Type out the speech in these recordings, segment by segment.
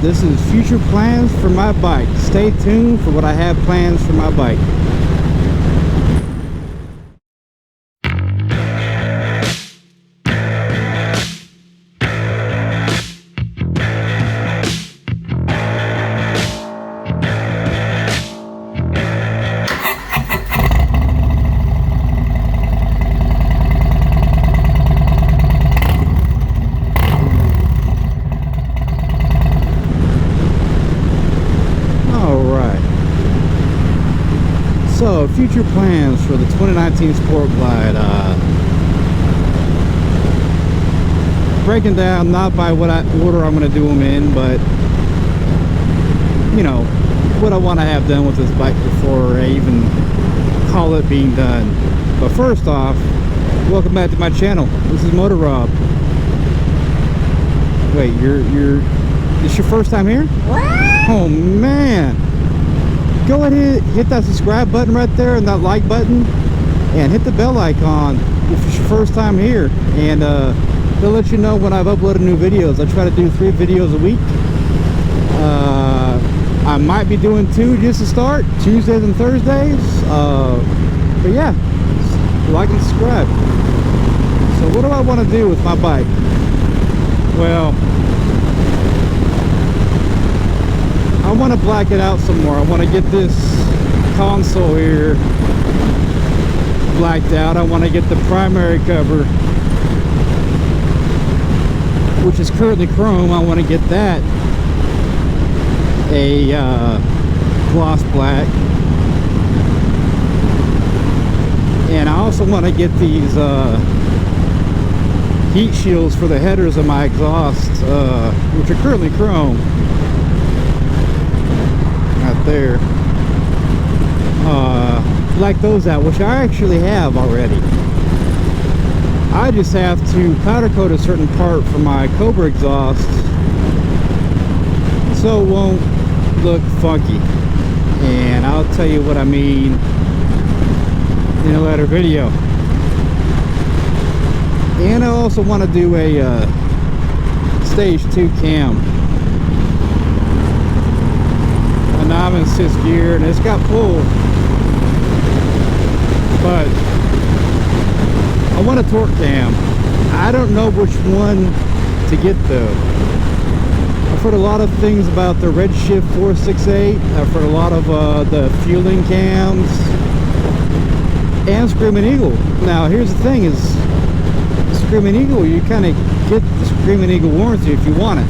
This is future plans for my bike. Stay tuned for what I have plans for my bike. So, future plans for the 2019 Sport Glide. Breaking down not by what order I'm going to do them in, but you know what I want to have done with this bike before I even call it being done. But first off, welcome back to my channel. This is Motovlog. Wait, this your first time here? What? Oh man! Go ahead, hit that subscribe button right there and that like button, and hit the bell icon if it's your first time here, and they'll let you know when I've uploaded new videos. I try to do 3 videos a week. I might be doing 2 just to start, Tuesdays and Thursdays, but yeah, like and subscribe. So what do I want to do with my bike? Well, I want to black it out some more. I want to get this console here blacked out. I want to get the primary cover, which is currently chrome. I want to get that a gloss black. And I also want to get these heat shields for the headers of my exhaust, which are currently chrome. There, like those out, which I actually have already. I just have to powder coat a certain part for my Cobra exhaust so it won't look funky, and I'll tell you what I mean in a later video. And I also want to do a stage 2 cam. Now I'm in 6th gear and it's got pull, but I want a torque cam. I don't know which one to get though. I've heard a lot of things about the Redshift 468. I've heard a lot of the fueling cams and Screaming Eagle. Now here's the thing is, Screaming Eagle, you kind of get the Screaming Eagle warranty if you want it.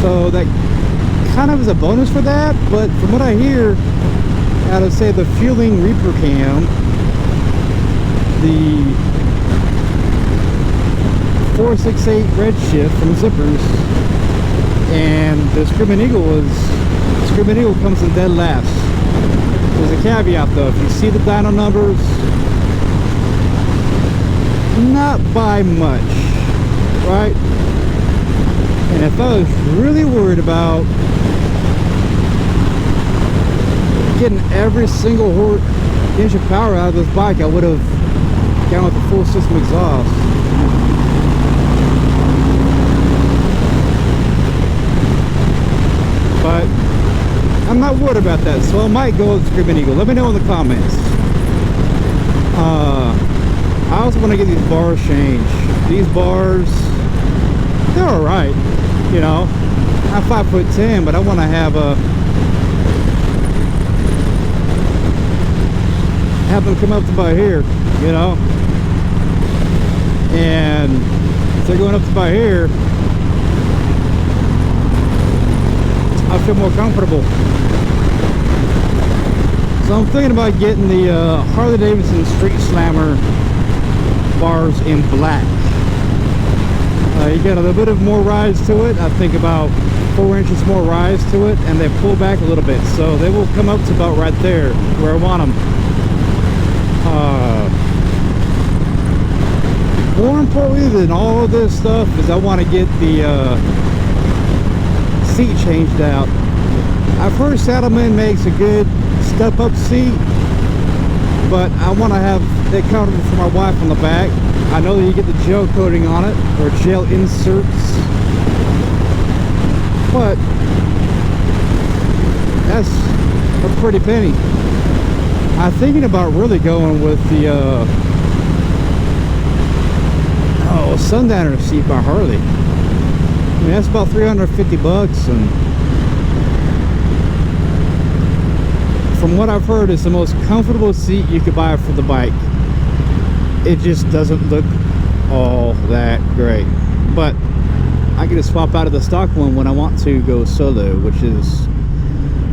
So that kind of is a bonus for that, but from what I hear out of, say, the fueling Reaper cam, the 468 Redshift from Zippers, and the Screaming Eagle comes in dead last. There's a caveat though, if you see the dyno numbers, not by much, right? And if I was really worried about getting every single inch of power out of this bike, I would have gone with the full system exhaust. But I'm not worried about that, so I might go with Screaming Eagle. Let me know in the comments. I also want to get these bars changed. These bars, they're alright, you know. I'm 5'10", but I want to have them come up to about here, you know. And if they're going up to about here, I feel more comfortable. So I'm thinking about getting the Harley Davidson Street Slammer bars in black. You got a little bit of more rise to it. I think about 4 inches more rise to it, and they pull back a little bit, so they will come up to about right there where I want them. More importantly than all of this stuff is I want to get the seat changed out. I've heard Saddlemen makes a good step-up seat, but I want to have it comfortable for my wife on the back. I know that you get the gel coating on it, or gel inserts, pretty penny. I'm thinking about really going with the Sundowner seat by Harley. I mean, that's about 350 bucks, and from what I've heard, it's the most comfortable seat you could buy for the bike. It just doesn't look all that great, but I can just swap out of the stock one when I want to go solo, which is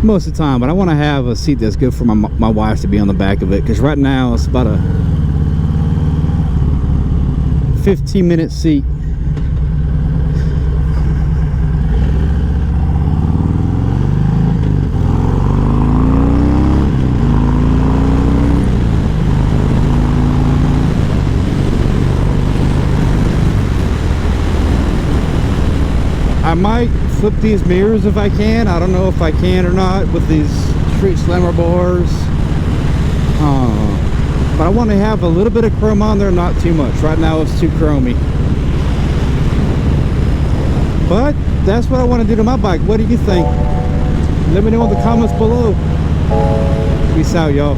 most of the time. But I want to have a seat that's good for my wife to be on the back of it, because right now it's about a 15-minute seat. I might flip these mirrors if I can. I don't know if I can or not with these Street Slammer bars. But I want to have a little bit of chrome on there, not too much. Right now it's too chromy. But that's what I want to do to my bike. What do you think? Let me know in the comments below. Peace out, y'all.